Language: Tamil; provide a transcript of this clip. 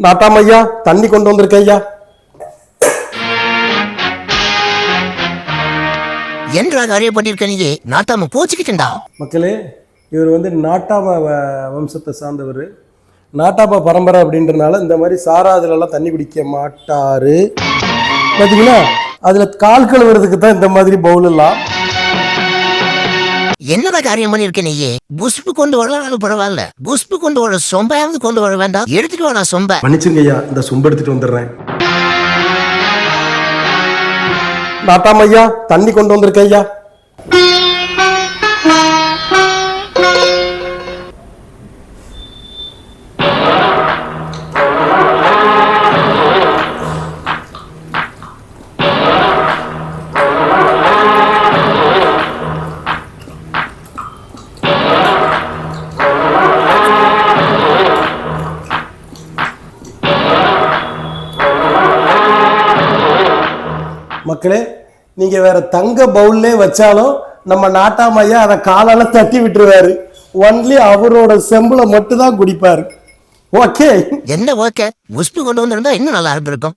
நாட்டாம ஐயா, தண்ணி கொண்டு வந்திருக்கேன் ஐயா. என்றாக அறியப்பட்டிருக்க நீயே நாட்டாம போச்சுக்கிட்டா. மக்களே, இவர் வந்து நாட்டாம வம்சத்தை சார்ந்தவர். நாட்டாம பரம்பரை அப்படின்றனால இந்த மாதிரி சாராதுலலாம் தண்ணி குடிக்க மாட்டாரு. பார்த்தீங்கன்னா அதுல கால் கழுவுறதுக்கு தான் இந்த மாதிரி பவுல் எல்லாம். என்னடா காரியம் பண்ணிருக்க நீயே? புஷ்பு கொண்டு வரலாம் பரவாயில்ல, புஷ்பு கொண்டு வர சொம்பையாவது கொண்டு வர வேண்டாம். எடுத்துட்டு வரா சொம்ப. மன்னிச்சுங்க ஐயா, இந்த சொம்பு எடுத்துட்டு வந்துடுறேன். நாட்டாம ஐயா, தண்ணி கொண்டு வந்திருக்கேன் ஐயா. மக்களே, நீங்க வேற தங்க பவுல்லே வச்சாலும் நம்ம நாட்டாமையா அதை காலால தட்டி விட்டுருவாரு. ஒன்லி அவரோட செம்புல மட்டும் தான் குடிப்பாரு. ஓகே, என்ன ஓகே? புஷ்பு கொண்டு வந்திருந்தா இன்னும் நல்லா இருந்திருக்கும்.